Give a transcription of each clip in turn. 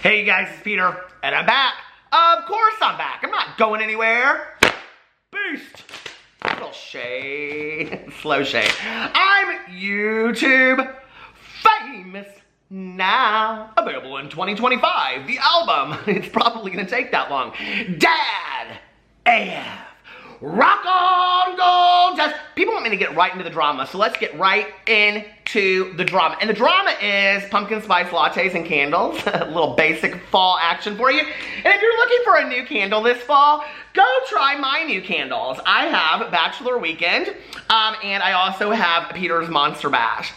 Hey guys, it's Peter, and I'm back. Of course I'm back. I'm not going anywhere. Boost. Little shade. Slow shade. I'm YouTube famous now. Available in 2025. The album. It's probably going to take that long. Dad AF. Rock on gold. Just people want me to get right into the drama, so let's get right into the drama. And the drama is pumpkin spice lattes and candles. A little basic fall action for you. And if you're looking for a new candle this fall, go try my new candles. I have Bachelor Weekend, and I also have Peter's Monster Bash.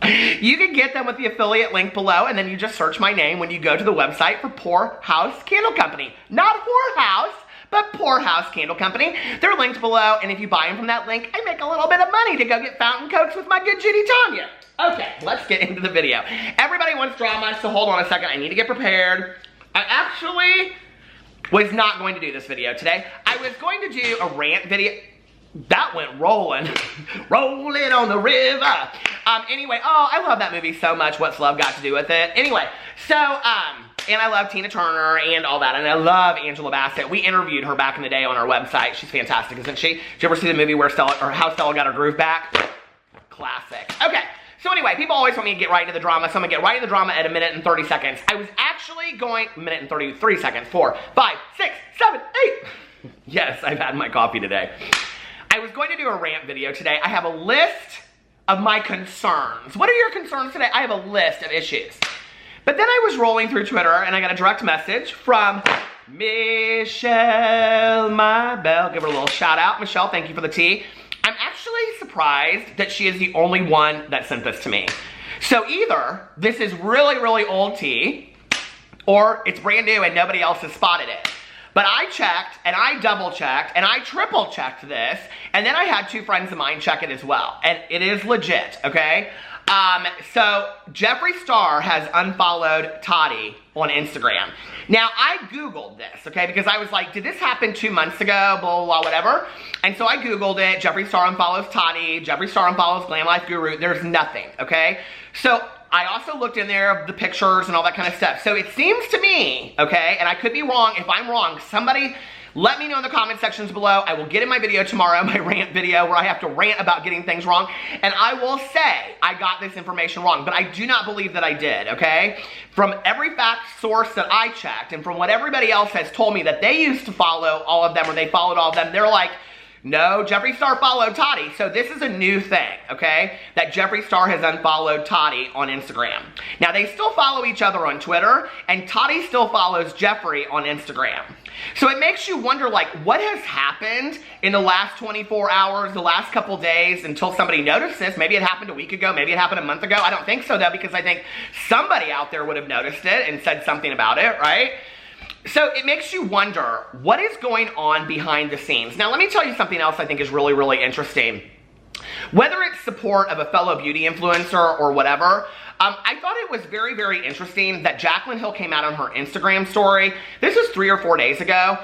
You can get them with the affiliate link below, and then you just search my name when you go to the website for Poor House Candle Company. Not Whorehouse, but Poor House Candle Company. They're linked below, and if you buy them from that link, I make a little bit of money to go get fountain cokes with my good Judy Tanya. Okay, let's get into the video. Everybody wants drama, so hold on a second. I need to get prepared. I actually was not going to do this video today. I was going to do a rant video. That went rolling. Rolling on the river. Anyway, oh, I love that movie so much. What's Love Got to Do with It? Anyway, so, and I love Tina Turner and all that, and I love Angela Bassett. We interviewed her back in the day on our website. She's fantastic, isn't she? Did you ever see the movie where How Stella Got Her Groove Back? Classic. Okay, so anyway, people always want me to get right into the drama, so I'm gonna get right into the drama at 1 minute and 30 seconds. I was actually going, 1 minute and 33 seconds, 4, 5, 6, 7, 8. Yes, I've had my coffee today. I was going to do a rant video today. I have a list of my concerns. What are your concerns today? I have a list of issues. But then I was rolling through Twitter and I got a direct message from Michelle Marbell. Give her a little shout out. Michelle, thank you for the tea. I'm actually surprised that she is the only one that sent this to me. So either this is really, really old tea, or it's brand new and nobody else has spotted it. But I checked, and I double-checked, and I triple-checked this, and then I had 2 friends of mine check it as well. And it is legit, okay? So Jeffree Star has unfollowed Toddy on Instagram. Now, I Googled this, okay? Because I was like, did this happen 2 months ago, blah, blah, blah, whatever? And so I Googled it. Jeffree Star unfollows Toddy. Jeffree Star unfollows Glam Life Guru. There's nothing, okay? So I also looked in there of the pictures and all that kind of stuff. So it seems to me, okay, and I could be wrong. If I'm wrong, somebody let me know in the comment sections below. I will get in my video tomorrow, my rant video, where I have to rant about getting things wrong. And I will say I got this information wrong, but I do not believe that I did, okay? From every fact source that I checked and from what everybody else has told me that they used to follow all of them or they followed all of them, they're like, no, Jeffree Star followed Toddy. So this is a new thing, okay? That Jeffree Star has unfollowed Toddy on Instagram. Now, they still follow each other on Twitter, and Toddy still follows Jeffree on Instagram. So it makes you wonder, like, what has happened in the last 24 hours, the last couple days, until somebody noticed this? Maybe it happened a week ago, maybe it happened a month ago. I don't think so, though, because I think somebody out there would have noticed it and said something about it, right? So it makes you wonder, what is going on behind the scenes? Now, let me tell you something else I think is really, really interesting. Whether it's support of a fellow beauty influencer or whatever, I thought it was very, very interesting that Jaclyn Hill came out on her Instagram story. This was 3 or 4 days ago.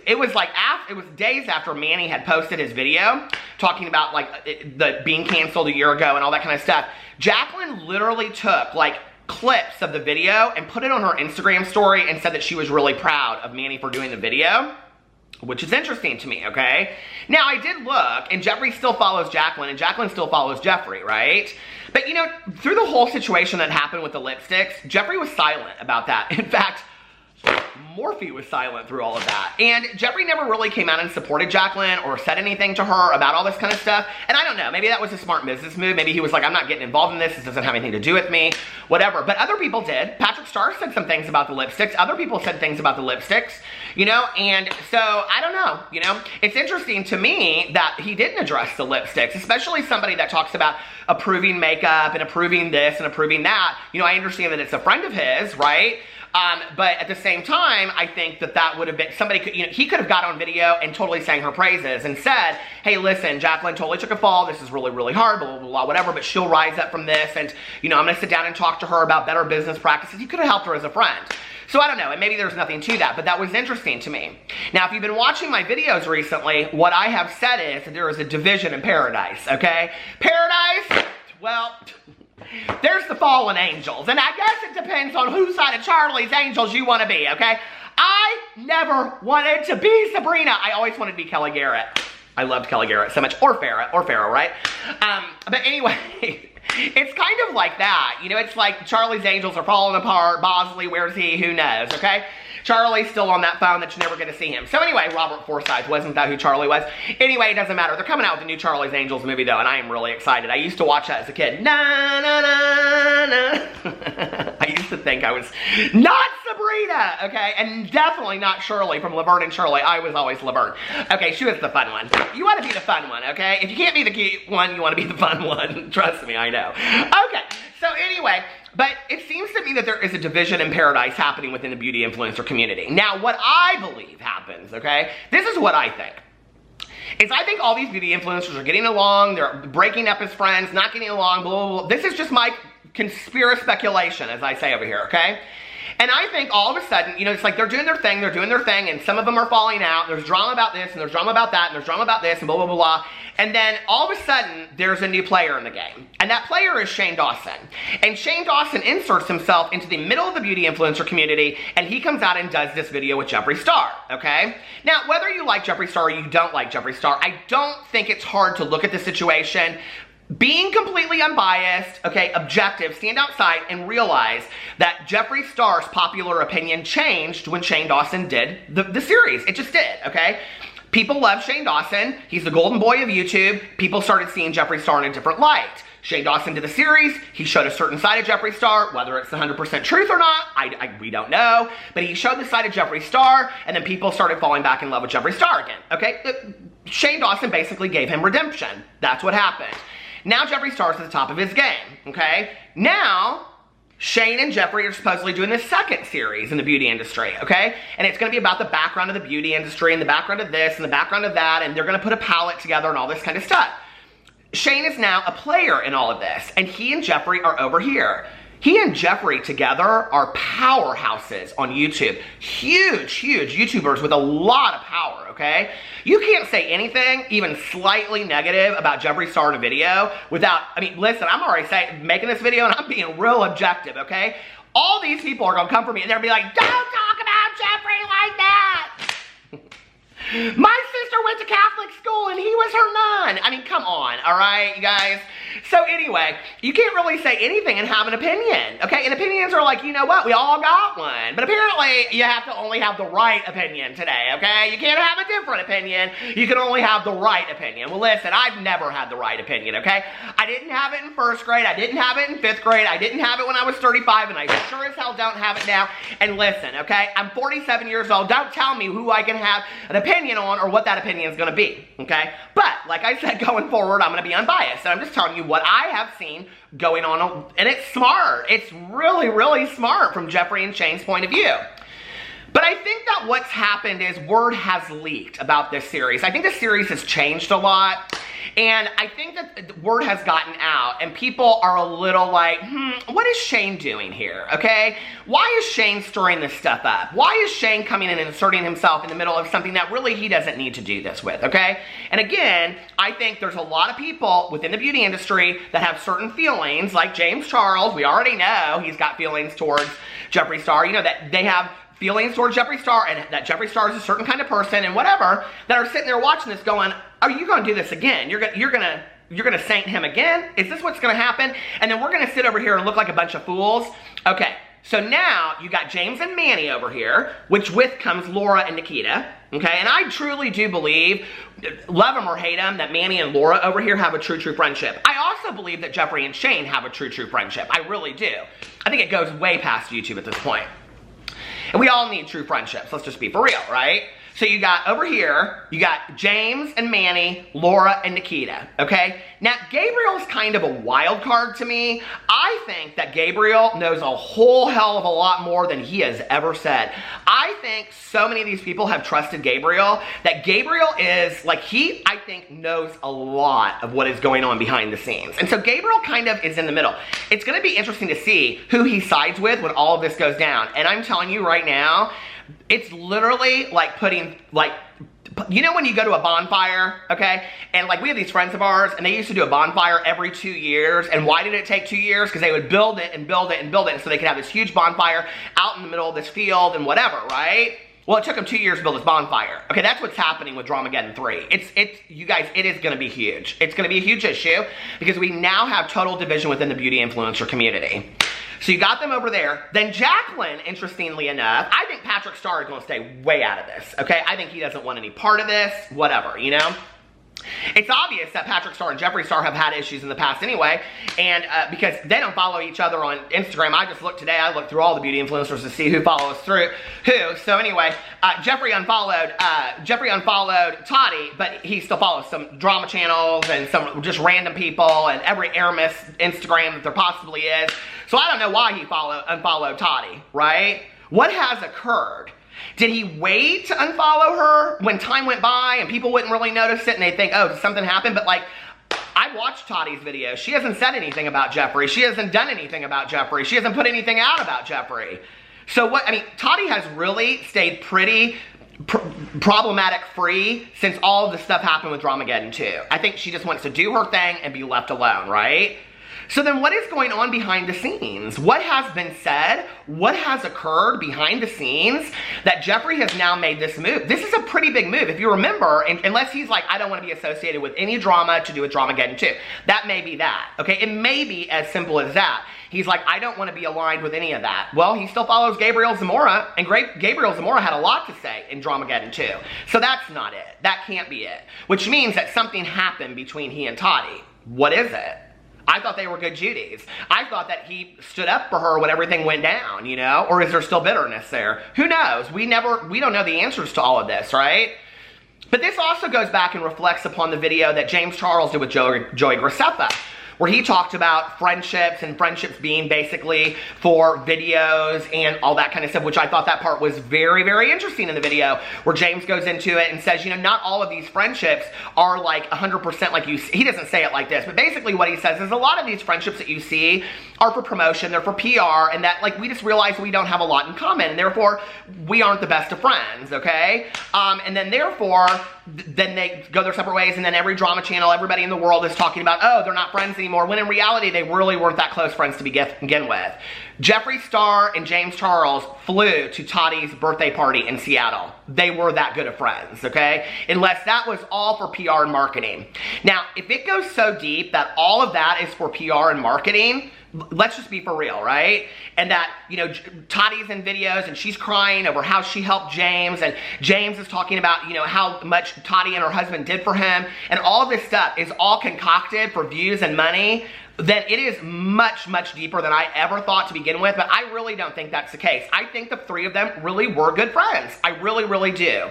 It was like, it was days after Manny had posted his video talking about like the being canceled a year ago and all that kind of stuff. Jaclyn literally took like clips of the video and put it on her Instagram story and said that she was really proud of Manny for doing the video, which is interesting to me, okay? Now, I did look, and Jeffree still follows Jaclyn, and Jaclyn still follows Jeffree, right? But, you know, through the whole situation that happened with the lipsticks, Jeffree was silent about that. In fact, Morphe was silent through all of that. And Jeffree never really came out and supported Jaclyn or said anything to her about all this kind of stuff. And I don't know, maybe that was a smart business move. Maybe he was like, I'm not getting involved in this. This doesn't have anything to do with me, whatever. But other people did. Patrick Starr said some things about the lipsticks. Other people said things about the lipsticks, you know? And so, I don't know, you know? It's interesting to me that he didn't address the lipsticks, especially somebody that talks about approving makeup and approving this and approving that. You know, I understand that it's a friend of his, right? But at the same time, I think that that would have been, somebody could, you know, he could have got on video and totally sang her praises and said, hey, listen, Jaclyn totally took a fall. This is really, really hard, blah, blah, blah, whatever, but she'll rise up from this. And, you know, I'm going to sit down and talk to her about better business practices. He could have helped her as a friend. So I don't know, and maybe there's nothing to that, but that was interesting to me. Now, if you've been watching my videos recently, what I have said is that there is a division in paradise, okay? Paradise, well, there's the fallen angels. And I guess it depends on whose side of Charlie's angels you want to be, okay? I never wanted to be Sabrina. I always wanted to be Kelly Garrett. I loved Kelly Garrett so much. Or Farrah, right? But anyway, it's kind of like that. You know, it's like Charlie's angels are falling apart. Bosley, where's he? Who knows, okay? Charlie's still on that phone that you're never going to see him. So anyway, Robert Forsythe, wasn't that who Charlie was? Anyway, it doesn't matter. They're coming out with a new Charlie's Angels movie, though, and I am really excited. I used to watch that as a kid. Na, na, na, na. I used to think I was not Sabrina, okay? And definitely not Shirley from Laverne and Shirley. I was always Laverne. Okay, she was the fun one. You want to be the fun one, okay? If you can't be the cute one, you want to be the fun one. Trust me, I know. Okay, so anyway, but it seems to me that there is a division in paradise happening within the beauty influencer community. Now, what I believe happens, okay, this is what I think, is I think all these beauty influencers are getting along, they're breaking up as friends, not getting along, blah, blah, blah. This is just my conspiracy speculation, as I say over here, okay? And I think all of a sudden, you know, it's like they're doing their thing, and some of them are falling out. There's drama about this, and there's drama about that, and there's drama about this, and blah, blah, blah, blah. And then all of a sudden, there's a new player in the game. And that player is Shane Dawson. And Shane Dawson inserts himself into the middle of the beauty influencer community, and he comes out and does this video with Jeffree Star, okay? Now, whether you like Jeffree Star or you don't like Jeffree Star, I don't think it's hard to look at the situation, being completely unbiased, okay, objective, stand outside and realize that Jeffree Star's popular opinion changed when Shane Dawson did the series. It just did, okay? People love Shane Dawson. He's the golden boy of YouTube. People started seeing Jeffree Star in a different light. Shane Dawson did the series. He showed a certain side of Jeffree Star. Whether it's 100% truth or not, we don't know. But he showed the side of Jeffree Star, and then people started falling back in love with Jeffree Star again, okay? Shane Dawson basically gave him redemption. That's what happened. Now Jeffree Star's at the top of his game, okay? Now, Shane and Jeffree are supposedly doing the second series in the beauty industry, okay? And it's going to be about the background of the beauty industry and the background of this and the background of that, and they're going to put a palette together and all this kind of stuff. Shane is now a player in all of this, and he and Jeffree are over here. He and Jeffree together are powerhouses on YouTube. Huge, huge YouTubers with a lot of power, okay? You can't say anything, even slightly negative about Jeffree Star in a video without, I mean, listen, I'm already making this video and I'm being real objective, okay? All these people are gonna come for me and they're gonna be like, don't talk about Jeffree like that. My sister went to Catholic school and he was her nun. I mean, come on, all right, you guys? So anyway, you can't really say anything and have an opinion, okay? And opinions are like, you know what, we all got one. But apparently, you have to only have the right opinion today, okay? You can't have a different opinion. You can only have the right opinion. Well, listen, I've never had the right opinion, okay? I didn't have it in first grade. I didn't have it in fifth grade. I didn't have it when I was 35, and I sure as hell don't have it now. And listen, okay? I'm 47 years old. Don't tell me who I can have an opinion on or what that opinion is going to be, okay? But, like I said, going forward, I'm going to be unbiased. And I'm just telling you what I have seen going on, and it's smart. It's really, really smart from Jeffree and Shane's point of view. But I think that what's happened is word has leaked about this series. I think the series has changed a lot, and I think that word has gotten out, and people are a little like, what is Shane doing here, okay? Why is Shane stirring this stuff up? Why is Shane coming in and inserting himself in the middle of something that really he doesn't need to do this with, okay? And again, I think there's a lot of people within the beauty industry that have certain feelings, like James Charles. We already know he's got feelings towards Jeffree Star. You know, that they have feelings towards Jeffree Star, and that Jeffree Star is a certain kind of person and whatever, that are sitting there watching this going, are you going to do this again? You're gonna saint him again? Is this what's gonna happen? And then we're gonna sit over here and look like a bunch of fools? Okay, so now you got James and Manny over here, which with comes Laura and Nikita, okay? And I truly do believe, love them or hate them, that Manny and Laura over here have a true, true friendship. I also believe that Jeffree and Shane have a true, true friendship. I really do. I think it goes way past YouTube at this point. And we all need true friendships. Let's just be for real, right? So you got over here, you got James and Manny, Laura and Nikita, okay? Now, Gabriel's kind of a wild card to me. I think that Gabriel knows a whole hell of a lot more than he has ever said. I think so many of these people have trusted Gabriel, that Gabriel is, like, I think, knows a lot of what is going on behind the scenes. And so Gabriel kind of is in the middle. It's gonna be interesting to see who he sides with when all of this goes down. And I'm telling you right now, it's literally like putting you know when you go to a bonfire, okay? And like we have these friends of ours and they used to do a bonfire every 2 years. And why did it take 2 years? Because they would build it and build it and build it. And so they could have this huge bonfire out in the middle of this field and whatever, right? Well, it took them 2 years to build this bonfire. Okay, that's what's happening with Dramageddon 3. You guys, it is gonna be huge. It's gonna be a huge issue because we now have total division within the beauty influencer community. So you got them over there. Then Jaclyn, interestingly enough, I think Patrick Star is gonna stay way out of this, okay? I think he doesn't want any part of this, whatever, you know? It's obvious that Patrick Star and Jeffree Star have had issues in the past anyway, and because they don't follow each other on Instagram. I just looked today, I looked through all the beauty influencers to see who follows through who. So anyway, Jeffree unfollowed Toddy, but he still follows some drama channels and some just random people and every Aramis Instagram that there possibly is. So I don't know why he unfollowed Toddy, right? What has occurred? Did he wait to unfollow her when time went by and people wouldn't really notice it and they'd think, oh, something happened? But like, I watched Toddy's video. She hasn't said anything about Jeffree. She hasn't done anything about Jeffree. She hasn't put anything out about Jeffree. So what, I mean, Toddy has really stayed pretty problematic free since all of the stuff happened with Dramageddon 2. I think she just wants to do her thing and be left alone, right? So then what is going on behind the scenes? What has been said? What has occurred behind the scenes that Jeffree has now made this move? This is a pretty big move. If you remember, unless he's like, I don't want to be associated with any drama to do with Dramageddon 2. That may be that, okay? It may be as simple as that. He's like, I don't want to be aligned with any of that. Well, he still follows Gabriel Zamora, and Gabriel Zamora had a lot to say in Dramageddon 2. So that's not it. That can't be it. Which means that something happened between he and Toddy. What is it? I thought they were good Judies. I thought that he stood up for her when everything went down, you know? Or is there still bitterness there? Who knows? We don't know the answers to all of this, right? But this also goes back and reflects upon the video that James Charles did with Joey Graceffa, where he talked about friendships and friendships being basically for videos and all that kind of stuff, which I thought that part was very, very interesting in the video, where James goes into it and says, you know, not all of these friendships are like 100% like you see. He doesn't say it like this, but basically what he says is a lot of these friendships that you see are for promotion, they're for PR, and that like we just realize we don't have a lot in common, and therefore we aren't the best of friends, okay? And then therefore, then they go their separate ways, and then every drama channel, everybody in the world is talking about, oh, they're not friends anymore, when in reality, they really weren't that close friends to begin with. Jeffree Star and James Charles flew to Toddy's birthday party in Seattle. They were that good of friends, okay? Unless that was all for PR and marketing. Now, if it goes so deep that all of that is for PR and marketing, let's just be for real, right? And that, you know, Toddy's in videos and she's crying over how she helped James, and James is talking about, you know, how much Toddy and her husband did for him, and all this stuff is all concocted for views and money, then it is much, much deeper than I ever thought to begin with, but I really don't think that's the case. I think the three of them really were good friends. I really, really do.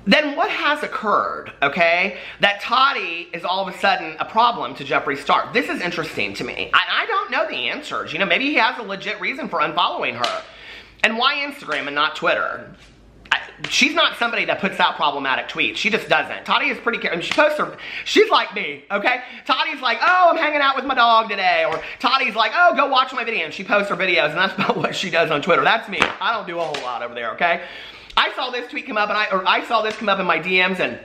Then what has occurred, okay? That Toddy is all of a sudden a problem to Jeffree Star. This is interesting to me. I don't know the answers. You know, maybe he has a legit reason for unfollowing her. And why Instagram and not Twitter? She's not somebody that puts out problematic tweets. She just doesn't. Toddy is pretty careful. She posts her, she's like me, okay? Toddy's like, oh, I'm hanging out with my dog today. Or Toddy's like, oh, go watch my video. And she posts her videos, and that's about what she does on Twitter. That's me. I don't do a whole lot over there, okay? I saw this tweet come up, and I saw this come up in my DMs, and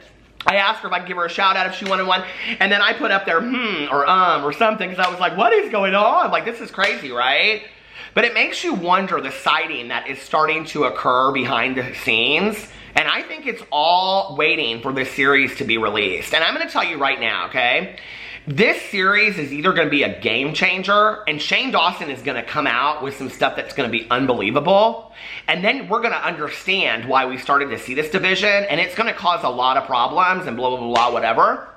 I asked her if I could give her a shout out if she wanted one, and then I put up there, or something, because I was like, what is going on? Like, this is crazy, right? But it makes you wonder the siding that is starting to occur behind the scenes, and I think it's all waiting for this series to be released. And I'm going to tell you right now, okay? This series is either going to be a game changer, and Shane Dawson is going to come out with some stuff that's going to be unbelievable, and then we're going to understand why we started to see this division, and it's going to cause a lot of problems and blah, blah, blah, whatever.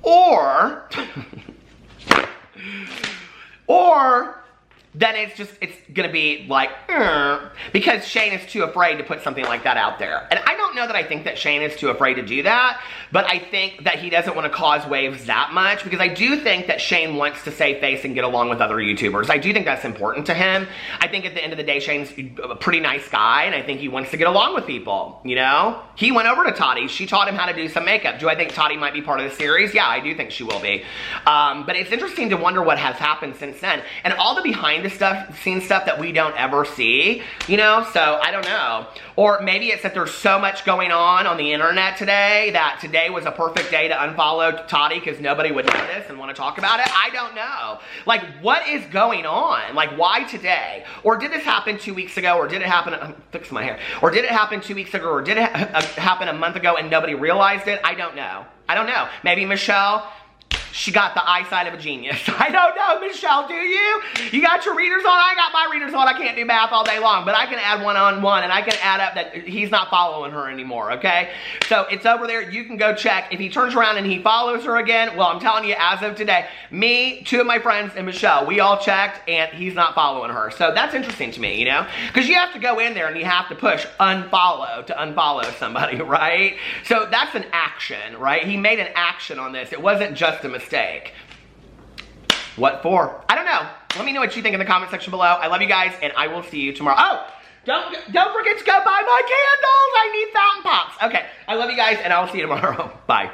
Or then it's gonna be like, because Shane is too afraid to put something like that out there. And I don't know that I think that Shane is too afraid to do that, but I think that he doesn't want to cause waves that much, because I do think that Shane wants to save face and get along with other YouTubers. I do think that's important to him. I think at the end of the day, Shane's a pretty nice guy, and I think he wants to get along with people, you know? He went over to Toddy. She taught him how to do some makeup. Do I think Toddy might be part of the series? Yeah, I do think she will be. But it's interesting to wonder what has happened since then. And all the behind behind the stuff, scenes stuff that we don't ever see, you know? So I don't know. Or maybe it's that there's so much going on the internet today that today was a perfect day to unfollow Toddy because nobody would notice and want to talk about it. I don't know. Like, what is going on? Like, why today? Or did this happen 2 weeks ago? Or did it happen, I'm fixing my hair. Or did it happen 2 weeks ago? Or did it happen a month ago and nobody realized it? I don't know. I don't know. Maybe Michelle, she got the eyesight of a genius. I don't know, Michelle, do you? You got your readers on? I got my readers on. I can't do math all day long, but I can add one-on-one, and I can add up that he's not following her anymore, okay? So it's over there. You can go check. If he turns around and he follows her again, well, I'm telling you, as of today, me, 2 of my friends, and Michelle, we all checked, and he's not following her. So that's interesting to me, you know? Because you have to go in there, and you have to push unfollow to unfollow somebody, right? So that's an action, right? He made an action on this. It wasn't just a mistake. What for? I don't know. Let me know what you think in the comment section below. I love you guys, and I will see you tomorrow. Oh, don't forget to go buy my candles. I need fountain pops. Okay, I love you guys, and I will see you tomorrow. Bye.